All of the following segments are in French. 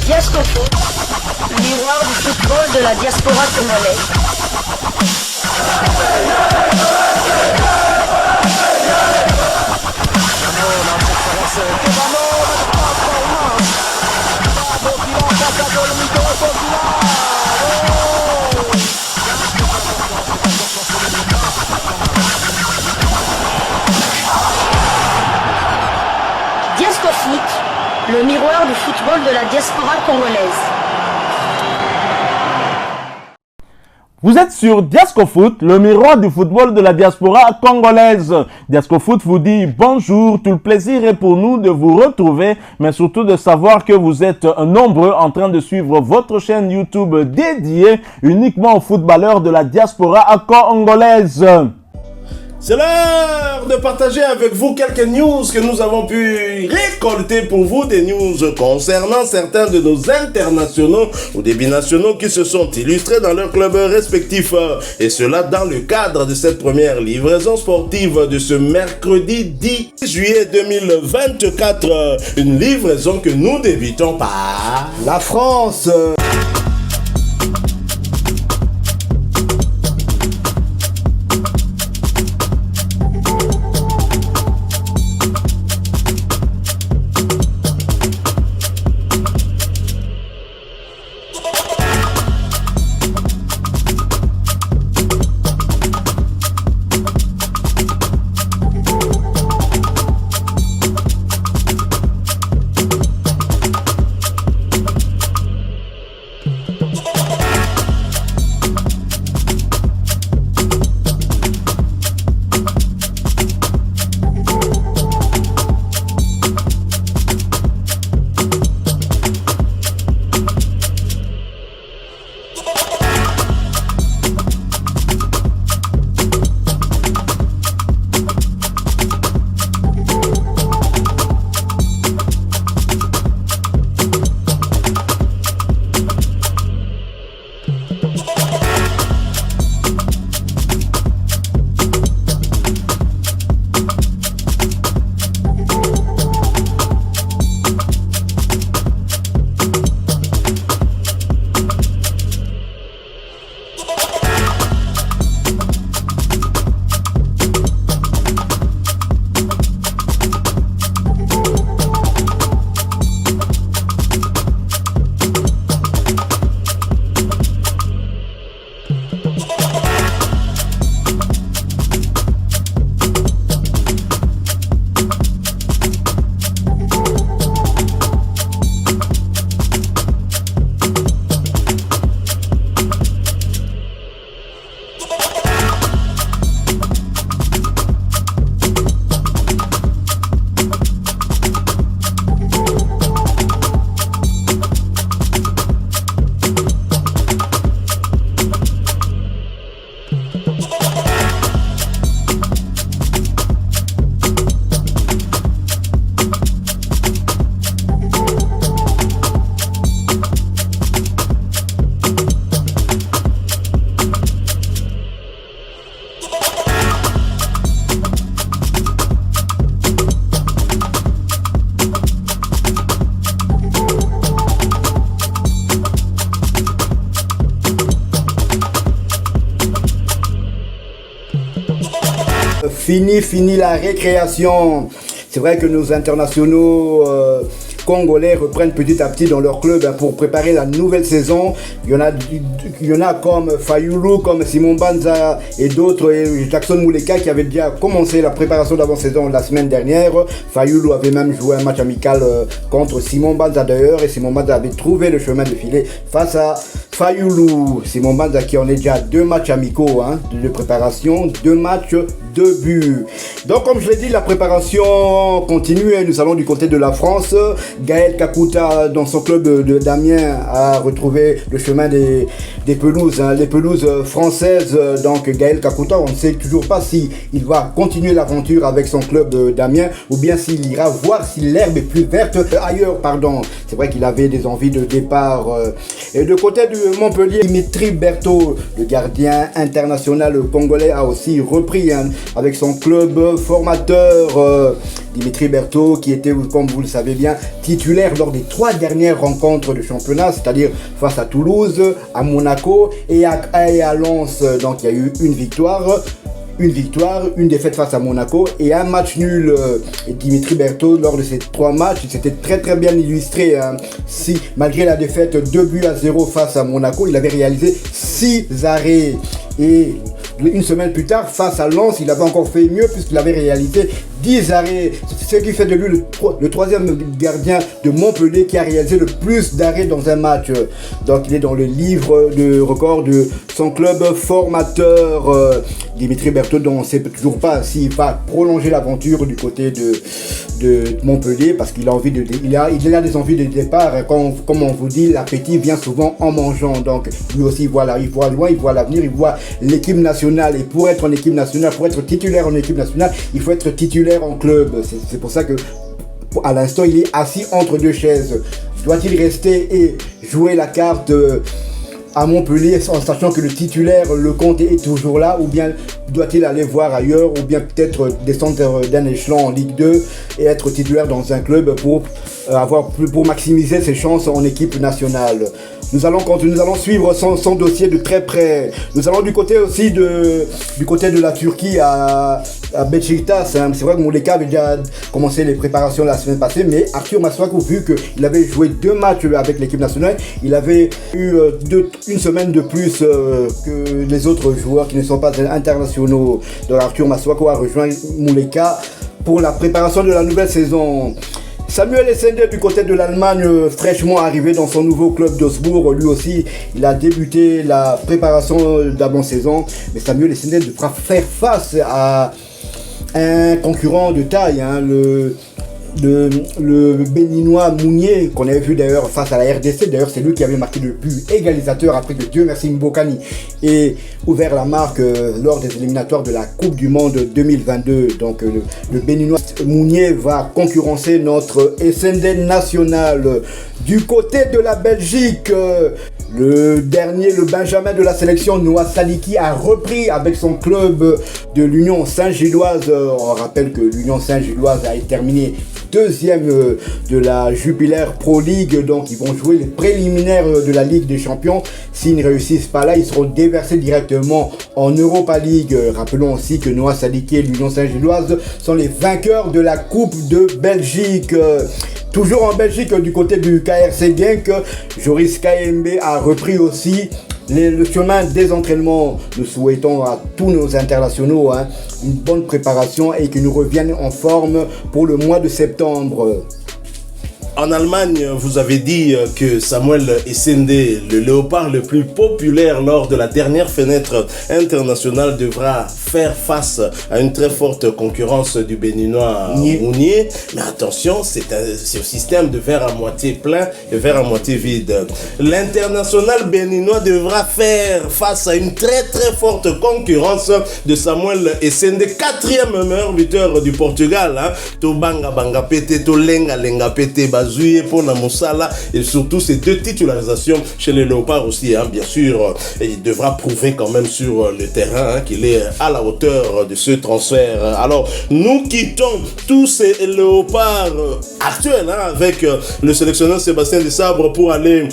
Diasco Foot, miroir du football de la diaspora congolaise. Diasco Foot, le miroir du football de la diaspora congolaise. Vous êtes sur Diasco Foot, le miroir du football de la diaspora congolaise. Diasco Foot vous dit bonjour, tout le plaisir est pour nous de vous retrouver, mais surtout de savoir que vous êtes nombreux en train de suivre votre chaîne YouTube dédiée uniquement aux footballeurs de la diaspora congolaise. C'est l'heure de partager avec vous quelques news que nous avons pu récolter pour vous, des news concernant certains de nos internationaux ou des binationaux qui se sont illustrés dans leurs clubs respectifs. Et cela dans le cadre de cette première livraison sportive de ce mercredi 10 juillet 2024. Une livraison que nous débutons par la France. Fini la récréation. C'est vrai que nos internationaux congolais reprennent petit à petit dans leur club pour préparer la nouvelle saison. Il y en a comme Fayulu, comme Simon Banza et d'autres, et Jackson Mouleka qui avait déjà commencé la préparation d'avant-saison la semaine dernière. Fayulu avait même joué un match amical contre Simon Banza d'ailleurs, et Simon Banza avait trouvé le chemin de filer face à Fayulu. Simon Banza qui en est déjà 2 matchs amicaux de préparation, 2 matchs, 2 buts. Donc comme je l'ai dit, la préparation continue et nous allons du côté de la France. Gaël Kakuta dans son club de d'Amiens a retrouvé le chemin des pelouses, les pelouses françaises. Donc Gaël Kakuta, on ne sait toujours pas si il va continuer l'aventure avec son club d'Amiens ou bien s'il ira voir si l'herbe est plus verte ailleurs, pardon. C'est vrai qu'il avait des envies de départ. Et de côté de Montpellier, Dimitri Berthaud, le gardien international congolais, a aussi repris avec son club formateur Dimitri Berthaud, qui était, comme vous le savez bien, titulaire lors des 3 dernières rencontres de championnat, c'est-à-dire face à Toulouse, à Monaco et à Lens. Donc il y a eu une victoire, une défaite face à Monaco et un match nul. Dimitri Berthaud, lors de ces 3 matchs, il s'était très très bien illustré. Si, malgré la défaite 2-0 face à Monaco, il avait réalisé 6 arrêts. Et une semaine plus tard, face à Lens, il avait encore fait mieux puisqu'il avait réalisé 10 arrêts. C'est ce qui fait de lui le 3e gardien de Montpellier qui a réalisé le plus d'arrêts dans un match. Donc il est dans le livre de record de son club formateur. Dimitri Berthaud, dont on ne sait toujours pas s'il va prolonger l'aventure du côté de Montpellier parce qu'il a des envies de départ. Comme on vous dit, l'appétit vient souvent en mangeant. Donc lui aussi il voit loin, il voit l'avenir, il voit l'équipe nationale. Et pour être en équipe nationale, pour être titulaire en équipe nationale, il faut être titulaire en club. C'est pour ça que à l'instant il est assis entre 2 chaises. Doit-il rester et jouer la carte à Montpellier en sachant que le titulaire, le est toujours là, ou bien doit-il aller voir ailleurs, ou bien peut-être descendre d'un échelon en Ligue 2 et être titulaire dans un club pour maximiser ses chances en équipe nationale. Nous allons suivre son dossier de très près. Nous allons du côté de la Turquie à Beşiktaş. C'est vrai que Muleka avait déjà commencé les préparations la semaine passée, mais Arthur Masuaku, vu qu'il avait joué 2 matchs avec l'équipe nationale, il avait eu une semaine de plus que les autres joueurs qui ne sont pas internationaux. Donc Arthur Masuaku a rejoint Muleka pour la préparation de la nouvelle saison. Samuel Essende du côté de l'Allemagne, fraîchement arrivé dans son nouveau club d'Augsbourg, lui aussi il a débuté la préparation d'avant-saison, mais Samuel Essende devra faire face à un concurrent de taille, le Béninois Mounier, qu'on avait vu d'ailleurs face à la RDC. D'ailleurs c'est lui qui avait marqué le but égalisateur après que Dieu merci Mbokani ait ouvert la marque lors des éliminatoires de la Coupe du Monde 2022. Donc le Béninois Mounier va concurrencer notre Essende national. Du côté de la Belgique, le Benjamin de la sélection, Noah Sadiki, a repris avec son club de l'Union Saint-Gilloise. On rappelle que l'Union Saint-Gilloise a terminé 2e de la Jupiler Pro League. Donc ils vont jouer les préliminaires de la Ligue des Champions. S'ils ne réussissent pas là, ils seront déversés directement en Europa League. Rappelons aussi que Noah Sadiki et l'Union Saint-Gilloise sont les vainqueurs de la Coupe de Belgique. Toujours en Belgique, du côté du KRC Genk, Joris Kayembe a repris aussi le chemin des entraînements. Nous souhaitons à tous nos internationaux une bonne préparation et qu'ils nous reviennent en forme pour le mois de septembre. En Allemagne, vous avez dit que Samuel Essende, le léopard le plus populaire lors de la dernière fenêtre internationale, devra faire face à une très forte concurrence du Béninois Mounier. Mais attention, c'est un système de verre à moitié plein et verre à moitié vide. L'international béninois devra faire face à une très très forte concurrence de Samuel Essende, 4e meilleur buteur du Portugal. To banga banga pete, to lenga lenga pete, pour la Moussala, et surtout ces 2 titularisations chez les Léopards aussi, bien sûr. Et il devra prouver quand même sur le terrain qu'il est à la hauteur de ce transfert. Alors nous quittons tous ces Léopards actuels avec le sélectionneur Sébastien Desabre pour aller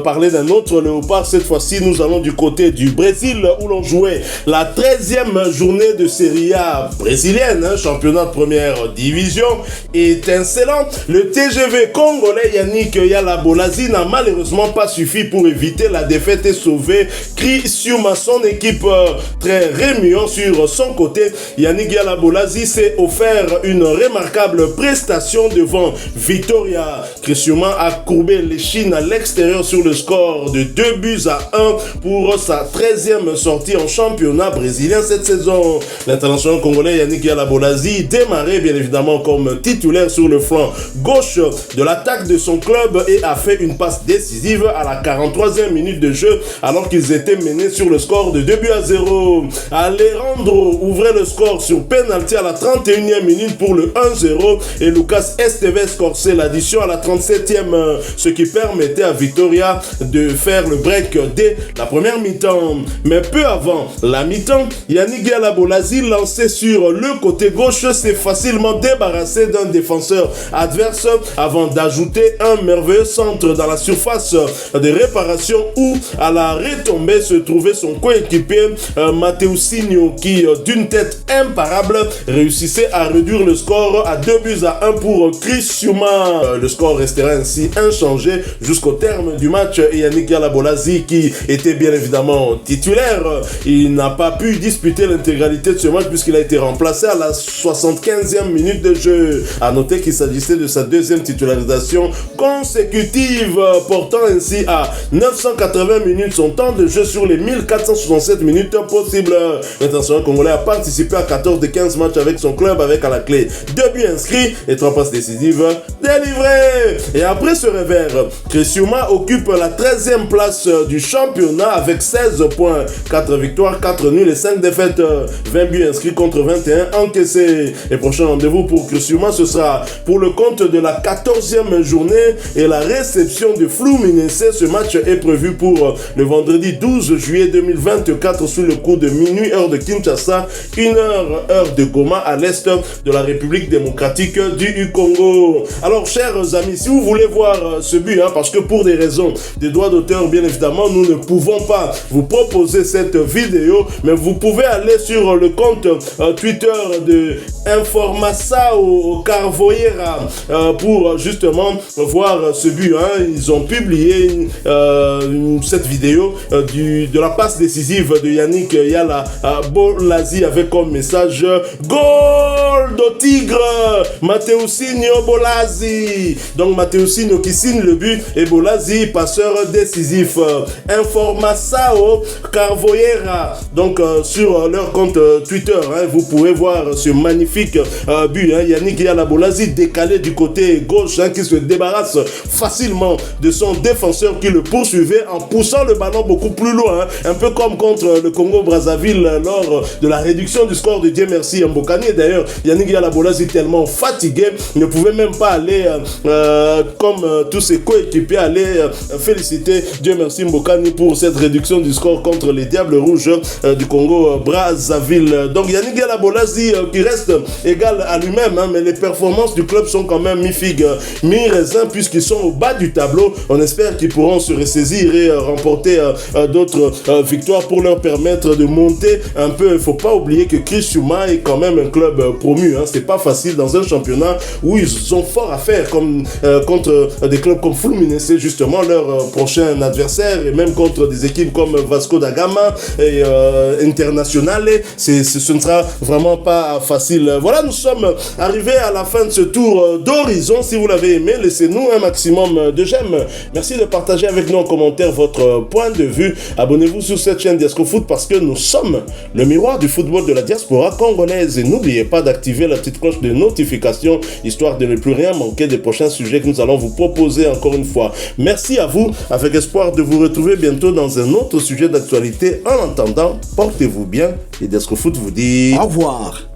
parler d'un autre Léopard. Cette fois-ci nous allons du côté du Brésil où l'on jouait la 13e journée de Serie A brésilienne, championnat de première division étincelant. Le TGV Congolais Yannick Yala Bolazi n'a malheureusement pas suffi pour éviter la défaite et sauver Criciúma. Son équipe très remuant sur son côté. Yannick Yala Bolazi s'est offert une remarquable prestation devant Vitória. Criciúma a courbé les chines à l'extérieur sur le score de 2-1 pour sa 13e sortie en championnat brésilien cette saison. L'international congolais Yannick Yala Bolazi démarrait bien évidemment comme titulaire sur le flanc gauche de l'attaque de son club et a fait une passe décisive à la 43e minute de jeu alors qu'ils étaient menés sur le score de 2-0. Alejandro ouvrait le score sur penalty à la 31e minute pour le 1-0 et Lucas Esteves corçait l'addition à la 37e, ce qui permettait à Vitória de faire le break dès la première mi-temps. Mais peu avant la mi-temps, Yannick Galabolazi lancé sur le côté gauche s'est facilement débarrassé d'un défenseur adverse avant d'ajouter un merveilleux centre dans la surface de réparation où à la retombée se trouvait son coéquipier Mateusinho qui d'une tête imparable réussissait à réduire le score à 2-1 pour Criciúma. Le score restera ainsi inchangé jusqu'au terme du match et Yannick Galabolazi qui était bien évidemment titulaire, il n'a pas pu disputer l'intégralité de ce match puisqu'il a été remplacé à la 75e minute de jeu. À noter qu'il s'agissait de sa deuxième titularisation consécutive, portant ainsi à 980 minutes son temps de jeu sur les 1467 minutes possibles. L'international congolais a participé à 14 des 15 matchs avec son club avec à la clé 2 buts inscrits et 3 passes décisives délivrées. Et après ce revers, Criciúma occupe la 13e place du championnat avec 16 points, 4 victoires, 4 nuls et 5 défaites, 20 buts inscrits contre 21 encaissés. Et prochain rendez-vous pour Criciúma, ce sera pour le compte de la 14e journée et la réception de Fluminense. Ce match est prévu pour le vendredi 12 juillet 2024 sous le coup de minuit heure de Kinshasa, 1h heure de Goma à l'est de la République démocratique du Congo. Alors chers amis, si vous voulez voir ce but, parce que pour des raisons de droits d'auteur bien évidemment nous ne pouvons pas vous proposer cette vidéo, mais vous pouvez aller sur le compte Twitter de Informação Carvoeira pour justement voir ce but. Ils ont publié cette vidéo de la passe décisive de Yannick Galabolazi avec comme message goal do Tigre, Mateusinho Bolazi. Donc Mateusinho qui signe le but et Bolazi passeur décisif. Informação Carvoeira donc sur leur compte Twitter, vous pourrez voir ce magnifique but, Yannick Galabolazi décalé du côté gauche qui se débarrasse facilement de son défenseur qui le poursuivait en poussant le ballon beaucoup plus loin, un peu comme contre le Congo-Brazzaville lors de la réduction du score de Dieu merci Mbokani. D'ailleurs Yannick Galabolazi tellement fatigué ne pouvait même pas aller comme tous ses coéquipiers aller féliciter Dieu merci Mbokani pour cette réduction du score contre les Diables Rouges du Congo-Brazzaville. Donc Yannick Galabolazi qui reste égal à lui-même, mais les performances du club sont quand même mi-figue, mi-raisin puisqu'ils sont au bas du tableau. On espère qu'ils pourront se ressaisir et remporter d'autres victoires pour leur permettre de monter un peu. Il ne faut pas oublier que Criciúma est quand même un club promu. C'est pas facile dans un championnat où ils ont fort à faire comme contre des clubs comme Fluminense, justement leur prochain adversaire, et même contre des équipes comme Vasco da Gama et Internazionale. Ce ne sera vraiment pas facile. Voilà, nous sommes arrivés à la fin de ce tour d'horizon. Si vous l'avez aimé, laissez-nous un maximum de j'aime. Merci de partager avec nous en commentaire votre point de vue. Abonnez-vous sur cette chaîne Diasco Foot parce que nous sommes le miroir du football de la diaspora congolaise. Et n'oubliez pas d'activer la petite cloche de notification histoire de ne plus rien manquer des prochains sujets que nous allons vous proposer encore une fois. Merci à vous, avec espoir de vous retrouver bientôt dans un autre sujet d'actualité. En attendant, portez-vous bien et Diasco Foot vous dit au revoir.